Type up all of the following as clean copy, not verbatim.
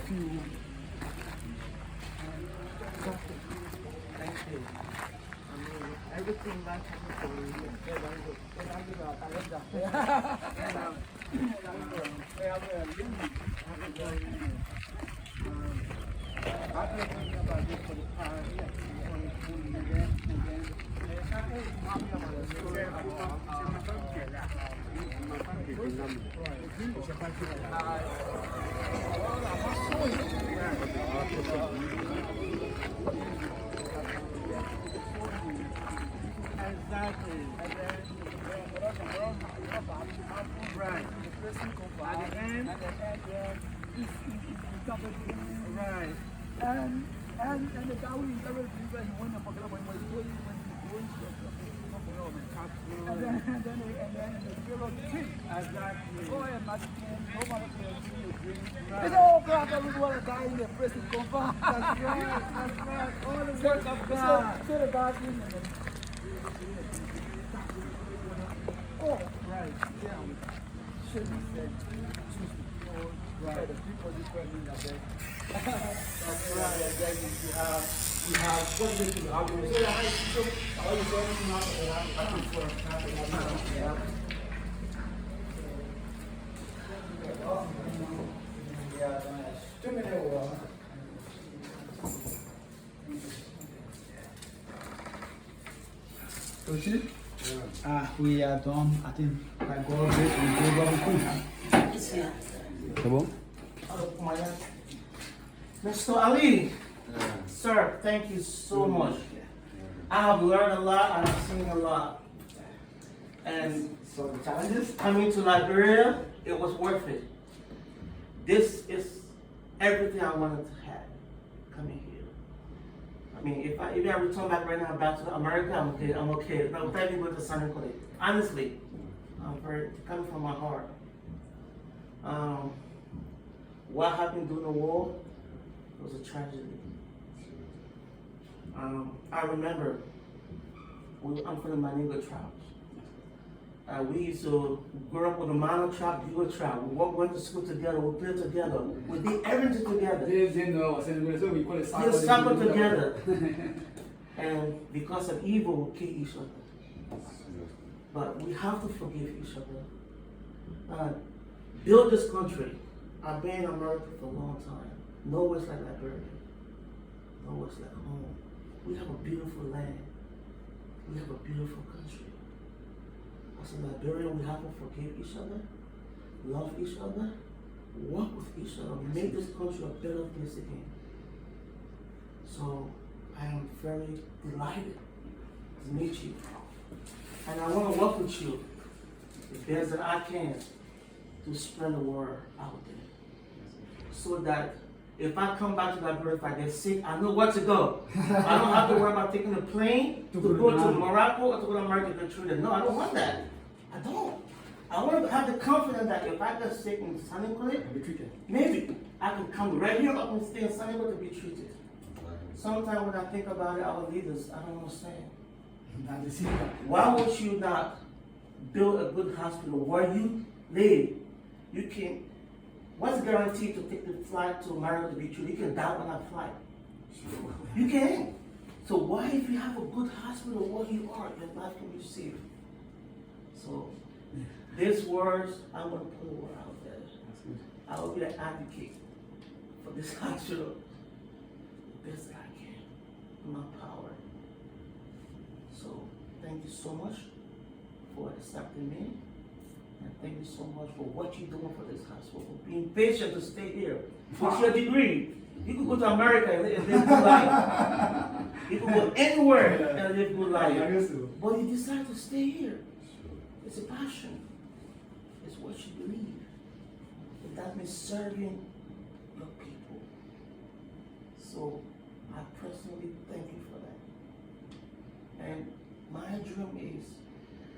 few. Thank you. I mean, everything that happened for you. Exactly. Right. At the end, right. And the guy who is very when you want to forget when you're going and then the zero trip. Exactly. Oh, and nobody can see you drink. It's all God that we want to die in the prison confirm. That's right. All the work of God. So the God in the oh, right. Yeah. Should be said. Right. The people different in that day. That's right. And then you have what do you do? How do you say that? How you say anything else? I think for we are done. I think by God grace we go over C'est bon? Mr. Ali, sir, thank you so much. I have learned a lot, I have seen a lot. And So the challenges? coming to Liberia, it was worth it. This is everything I wanted to have coming here. I mean, if I return back right now back to America, I'm okay. No, thank you with the Sunday Clinic. Honestly, I'm very coming from my heart. What happened during the war was a tragedy. I remember I'm from the Nimba tribes. We used to grow up with the Mano tribe, Bugle tribe. We went to school together, we played together, we did everything together. We suffered together. And because of evil, we kill each other. But we have to forgive each other. Build this country. I've been in America for a long time. Nowhere's like Liberia. Nowhere's like home. We have a beautiful land. We have a beautiful country. As a Liberian, we have to forgive each other, love each other, work with each other, make this country a better place again. So I am very delighted to meet you. And I want to work with you the best that I can to spread the word out there. So that if I come back to Liberia, if I get sick, I know where to go. I don't have to worry about taking a plane to go to Morocco or to go to America to get treated. No, I don't want that. I don't. I want to have the confidence that if I get sick in Sunny Clinic, maybe I can come right here, I can stay in Sunny Clinic to be treated. Sometimes when I think about it, our leaders, I don't understand. Why would you not build a good hospital where you live? You can. What's the guarantee to take the flight to America to be treated? You can die on that flight. You can. So why, if you have a good hospital where you are, your life can be saved? So these words, I'm going to put the word out there. I will be an advocate for this hospital. The best I can, in my power. So thank you so much for accepting me. And thank you so much for what you're doing for this hospital, for being patient to stay here. With your degree, you could go to America and live good life. You could go anywhere and live good life. But you decide to stay here. It's a passion. It's what you believe. And that means serving your people. So I personally thank you for that. And my dream is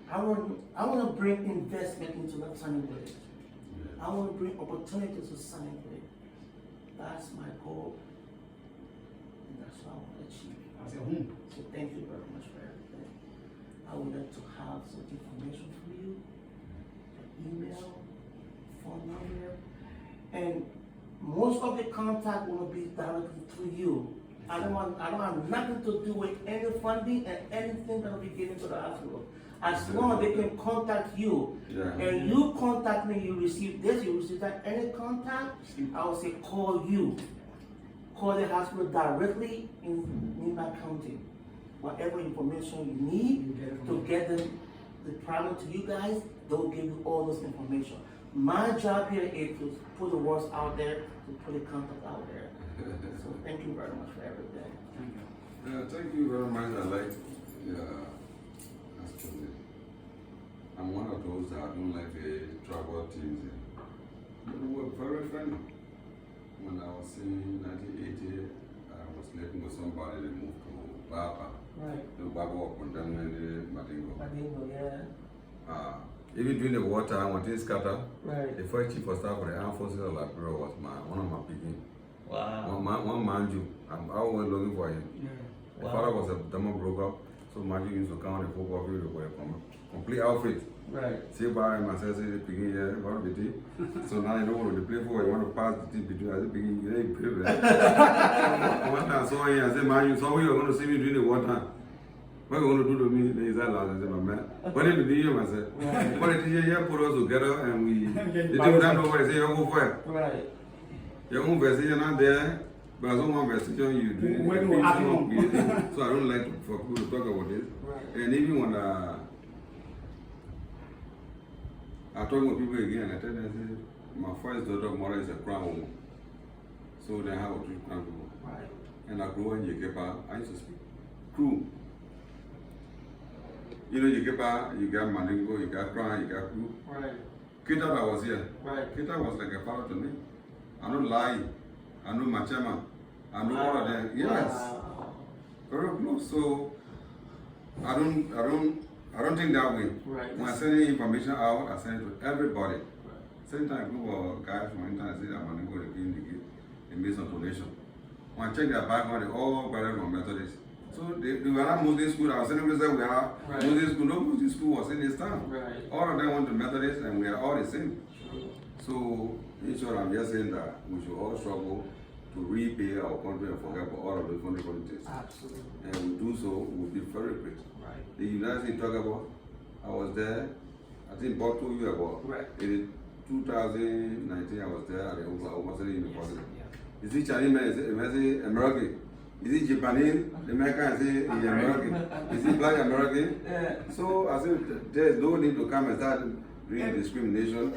I want to bring investment into that Sunny Clinic. I want to bring opportunities to Sunny Clinic. That's my goal. And that's what I want to achieve. So thank you very much for everything. I would like to have some information from you, your email, phone number, and most of the contact will be directly through you. I don't have nothing to do with any funding and anything that will be given to the hospital. As long as they can contact you, and you contact me, you receive this, you receive that. Any contact, I would say call you. Call the hospital directly in Nimba County. Whatever information you need to get the problem to you guys, they'll give you all this information. My job here is to put the words out there, to put the contact out there. So thank you very much for everything. Thank you very much. I like actually, I'm one of those that don't like the travel teams. They were very friendly. When I was in 1980, I was living with somebody that moved to Baba. Right. The Baba was condemned in Madingo. Madingo, yeah. Even during the wartime, when things scattered, Right. the first chief of staff of the armed forces of Liberia was one of my picking. Wow. One Manju. I'm always looking for him. Yeah. The father was a demo broker, so Manju used to come on the football field with a complete outfit. Right. See by myself, say the picking here, what be it? So now you don't want to play for, you want to pass the team between, I say picking, you ain't play. One time I saw him, I said, Manju, so you are going to see me during the wartime. What are you going to do to me? He said, I said, my man. What did you do, I said? What did you here put us together and we, they didn't know what they say, you go for it. Right. Your own investigation not there, but as one investigation you do. So I don't like for people to talk about this. Right. And even when I talk with people again, I tell them, I say, my first daughter, mother is a crown woman. So they have a two crown woman. Right. And I grew in Yekepa, I used to speak crew. You know, Yekepa, you got Maningo, you got crown, you got crew. Right. Kita that was here. Right. Kita was like a father to me. I know Lai, I know Machema, I know all of them. Yes, Wow. very close. So I don't think that way. Right. When I send any information out, I send it to everybody. Right. Same time, group of guys from internet say that I'm going to give they made some donation. When I check their background, they all graduated from Methodist. So they were not Muslim school. I was saying we are Muslim school. No Muslim school was in this town. Right. All of them went to Methodist, and we are all the same. So, in short, I'm just saying that we should all struggle to repay our country and forget about all of the funny politics. Absolutely. And we do so, we'll be very great. Right. The United States talk about, I was there, I think Bob told you about, Right. in 2019, I was there at the Oklahoma City University. Yeah. Is it Chinese man, is it American? Is it Japanese? The American, is it American? Is it black American? Yeah. So I said, there's no need to come and start doing discrimination.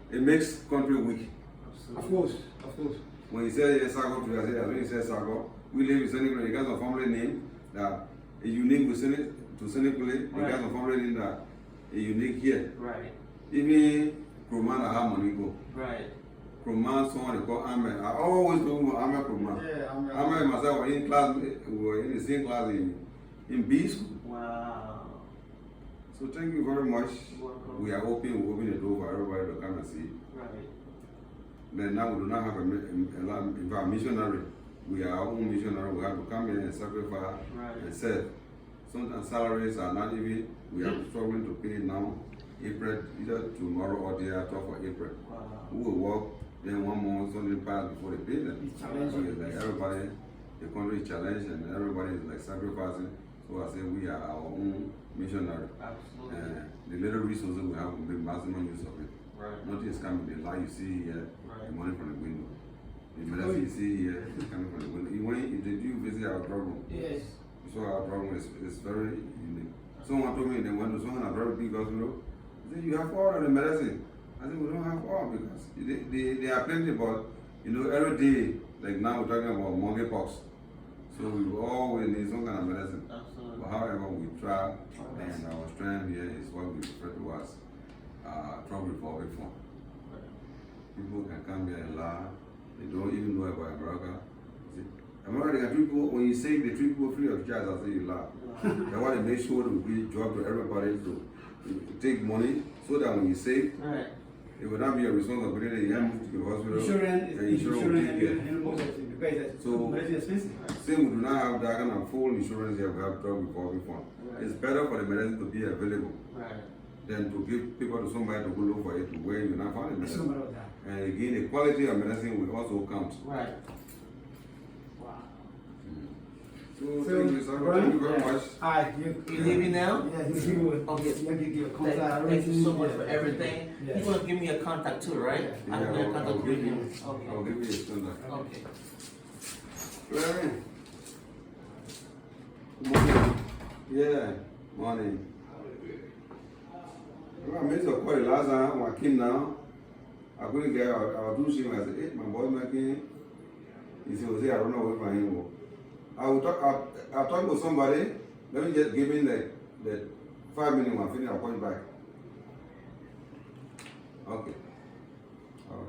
It makes country weak. Of course, of course. When you say Sago, I say, when you say Sago, we live in Senegal, you guys have family name that is unique with Senegal, you guys have family name that is unique here. Right. Even Kroman, I have Monico. Right. Kroman, someone they call Ahmed. I always know Ahmed Kroman. Yeah, Ahmed and myself were in class, we were in the same class in B school. Wow. So thank you very much. Welcome. We are open, we open the door for everybody to come and see. Right. But now we do not have a missionary. We are our own missionary. We have to come here and sacrifice and serve. Sometimes salaries are not even, we are struggling to pay now. April, either tomorrow or day after for April. Wow. We will work, then 1 month, something pass before they pay them. It's challenging. So it's like everybody, the country is challenged and everybody is like sacrificing. So I say we are our own missionary. Absolutely. And the little resources we have, we make maximum use of it. Right. Nothing is coming, the light you see here, Right. the money from the window. The medicine you see here is coming from the window. If you visit our drug room, Yes. so our drug room is very unique. Someone told me they went to someone a very big hospital. They said, you have all of the medicine. I said, we don't have all because they are plenty, but you know, every day, like now we're talking about monkeypox. So we always need some kind of medicine. Absolutely. But however, we try, and our strength here is what we refer to as drug recovery fund. People can come here and laugh. They don't even know about America. See, America treat people, when you say they treat people free of charge, I say you laugh. They want to make sure that we job to everybody to take money so that when you save, Right. it will not be a responsibility that you have to the hospital. Insurance and is insurance will take care. and most of it because So- it's expensive. Since we do not have that kind of full insurance here, we have drug recovery fund. Right. It's better for the medicine to be available Right. than to give people to somebody to go look for it to where you not find the It's no medicine. matter what that. And again, the quality of medicine will also count. Right. Wow. So thank you, sir. Thank you very much. Alright, You leaving now? Yeah, he will. Okay. Yeah, give you a Thank, contact. thank you so much for Yeah. everything. Yeah. You're gonna give me a contact too, right? Yeah, I'm gonna I'll contact give you. you. I'll Okay. give you a standard. Okay. Larry. Morning. Yeah, morning. I made your call last time when I came now. I couldn't get out. I was doing I said, hey, my boy making. He said, I don't know where my him. I'll talk to somebody. Let me just give him the 5 minutes when I finish. I'll call you back. Okay. All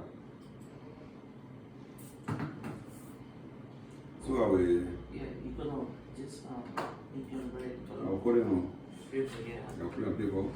right. So I will. Yeah, you're gonna just if you're ready to I'll put it on. paper, yeah. I'll put it on paper. Yeah.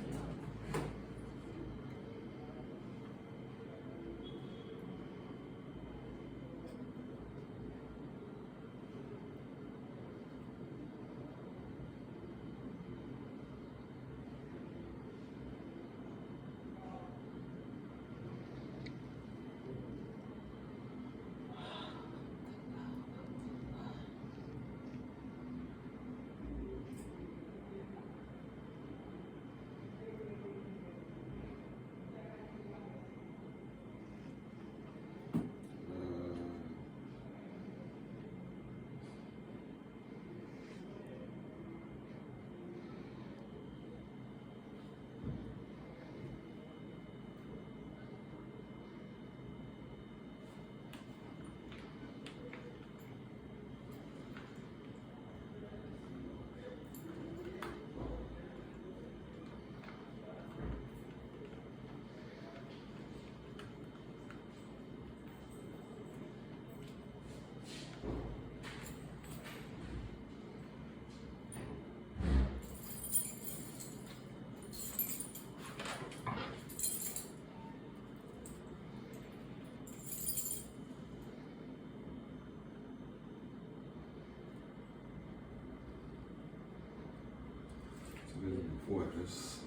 Before address.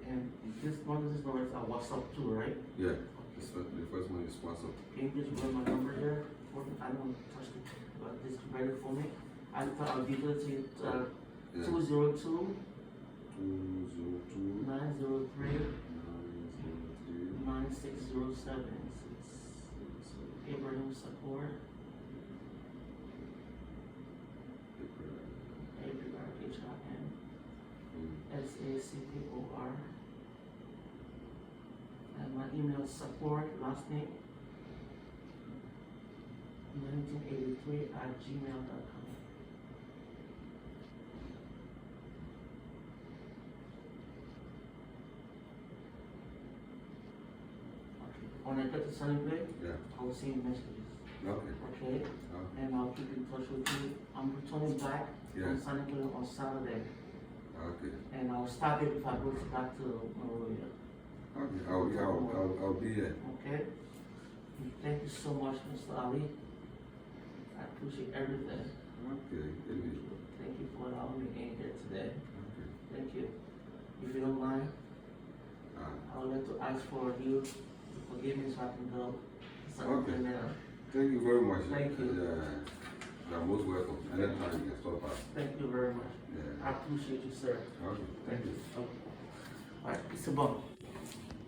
And this one is number is WhatsApp too, right? Yeah. The first one is WhatsApp. Can you just run my number here? I don't touch it, but this is ready for me. I'll give it to you. Yeah. 202 202 903 903 9607. Abraham support. Abraham SACPOR. And my email support, last name 1983@gmail.com. When I get to Sunny Bay, Yeah. I'll send messages. Okay. Okay? Okay. And I'll keep in touch with you. I'm returning back Yeah. from Sunny Bay on Saturday. Okay. And I'll stop it if I go back to Monrovia. Okay. I'll be here. Okay? Thank you so much, Mr. Ali. I appreciate everything. Okay. Maybe. Thank you for allowing me in here today. Okay. Thank you. If you don't mind, I would like to ask for you to forgive me so I can go. Okay. Thank you very much. Thank you. You're most welcome. Anytime you can stop by. Thank you very much. Yeah. I appreciate you, sir. Okay. Thank you. Okay. All right, it's a bump.